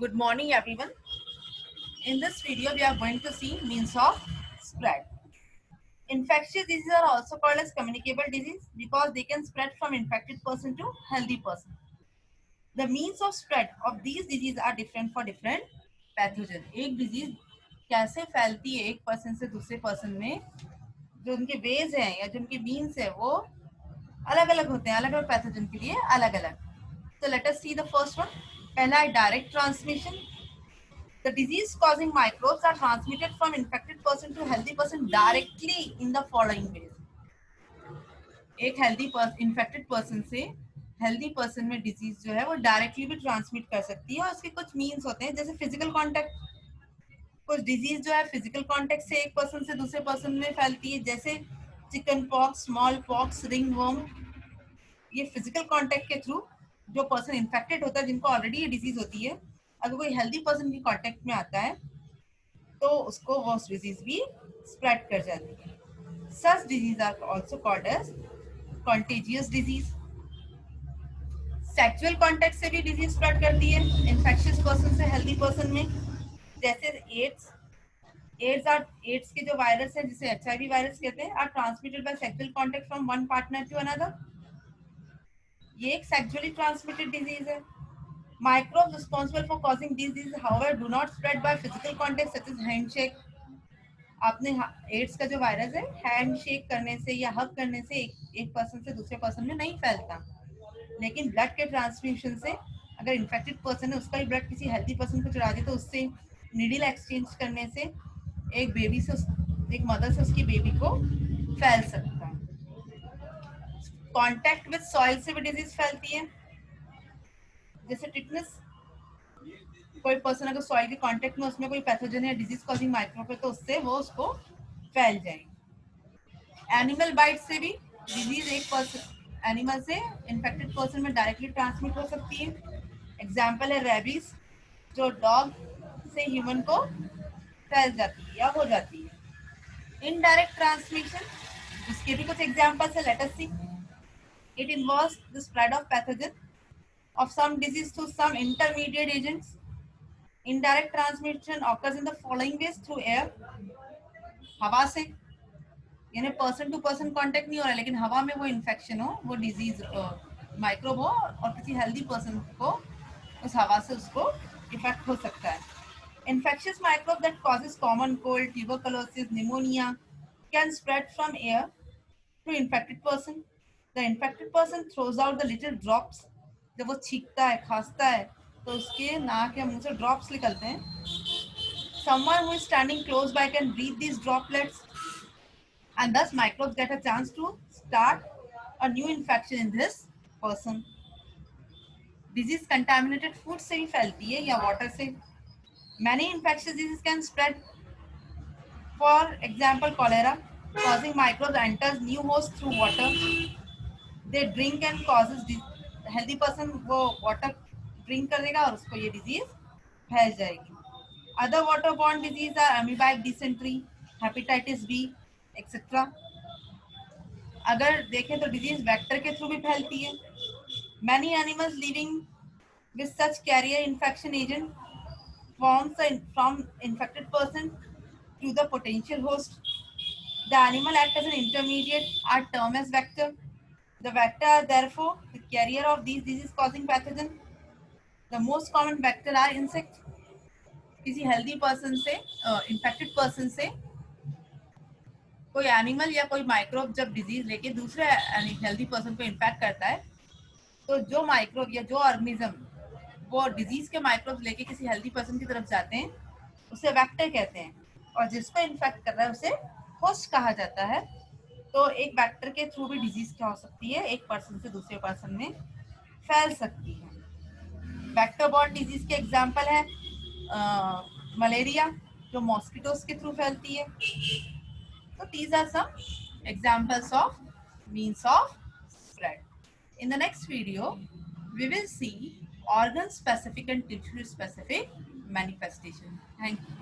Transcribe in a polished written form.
Good morning, everyone. In this video, we are going to see means of spread. Infectious diseases are also called as communicable disease because they can spread from infected person to healthy person. The means of spread of these diseases are different for different pathogen. एक disease कैसे फैलती है एक person से दूसरे person में, जो उनके ways हैं या जो उनके means है वो अलग अलग होते हैं, अलग अलग पैथोजन के लिए अलग अलग. So let us see the first one. पहला है direct transmission. The disease causing microbes are transmitted from infected person to healthy person directly in the following ways. एक हेल्दी इन्फेक्टेड पर्सन से हेल्दी पर्सन में disease जो है वो directly भी transmit कर सकती है और उसके कुछ मीन्स होते हैं जैसे फिजिकल कांटेक्ट. कुछ डिजीज जो है फिजिकल कांटेक्ट से एक पर्सन से दूसरे पर्सन में फैलती है जैसे chicken pox, small pox, ring worm. ये फिजिकल कांटेक्ट के थ्रू जो पर्सन इन्फेक्टेड होता है जिनको ऑलरेडी ये डिजीज होती है अगर कोई हेल्दी पर्सन की कांटेक्ट में आता है तो उसको वो डिजीज भी स्प्रेड कर जाती है. Such diseases are also called as contagious disease. Sexual contact से भी डिजीज स्प्रेड करती है इन्फेक्शियस पर्सन से हेल्दी पर्सन में, जैसे एड्स. एड्स के जो वायरस है जिसे HIV वायरस कहते हैं are transmitted by sexual contact from one partner to another. ये एक सेक्सुअली ट्रांसमिटेड डिजीज है. Microbes responsible for causing these diseases, however, do not spread by physical contact such as handshake. आपने ads का जो virus है hand shake करने से या हग करने से एक पर्सन से दूसरे पर्सन में नहीं फैलता, लेकिन ब्लड के ट्रांसफ्यूजन से अगर इन्फेक्टेड पर्सन है उसका ही ब्लड किसी हेल्दी पर्सन को चढ़ा दे तो उससे नीडल एक्सचेंज करने से एक बेबी से एक मदर से उसकी बेबी को फैल सकता है. कांटेक्ट विद सॉइल से भी डिजीज फैलती है जैसे टिटनेस. कोई पर्सन अगर सॉइल के कांटेक्ट में उसमें कोई पैथोजन या डिजीज कॉजिंग माइक्रोब है तो उससे वो उसको फैल जाएगी. एनिमल बाइट से भी डिजीज एक पर्सन एनिमल से इन्फेक्टेड पर्सन में डायरेक्टली ट्रांसमिट हो सकती है. एग्जाम्पल है रेबीज जो डॉग से ह्यूमन को फैल जाती है या हो जाती है. इनडायरेक्ट ट्रांसमिशन उसके भी कुछ एग्जाम्पल्स है. Let us see. It involves the spread of pathogen of some disease through some intermediate agents. Indirect transmission occurs in the following ways: through air, हवा से, यानी पर्सन टू पर्सन कांटेक्ट नहीं हो रहा है लेकिन हवा में वो इन्फेक्शन हो, वो डिजीज माइक्रोब हो और किसी हेल्दी पर्सन को उस हवा से उसको इफेक्ट हो सकता है. Infectious microbe that causes common cold, tuberculosis, pneumonia can spread from air to infected person. The infected person throws out the little drops. जब वो छींकता है खांसता है तो उसके नाक या मुंह से ड्रॉप्स निकलते हैं. Someone who is standing close by can breathe these droplets and thus microbes get a chance to start a new infection in this person. Disease contaminated food से भी फैलती है या water से. Many infectious diseases can spread. For example, cholera causing microbes enters new host through water. They drink and causes healthy person वो water drink कर देगा और उसको ये डिजीज फैल जाएगी. Other water borne disease are amoebic dysentery, hepatitis B etcetera. अगर देखें तो डिजीज वेक्टर के थ्रू भी फैलती है. Many animals living with such carrier infection agent from infected person to the potential host. The animal act as an intermediate or term as vector. The vector are therefore the carrier of these disease-causing pathogen. The most common vector are insect. किसी healthy person से infected person से कोई animal या कोई microbe जब disease लेके दूसरे healthy person को infect करता है तो जो microbe या जो organism वो disease के microbes लेके किसी healthy person की तरफ जाते हैं उसे vector कहते हैं और जिसको infect कर रहा है उसे host कहा जाता है. तो एक वेक्टर के थ्रू भी डिजीज क्या हो सकती है, एक पर्सन से दूसरे पर्सन में फैल सकती है. वेक्टर बॉर्न डिजीज के एग्जांपल है मलेरिया जो मॉस्किटोज के थ्रू फैलती है. तो these are some examples of means of spread. In the next video we will see organ specific and tissue specific manifestation. Thank you.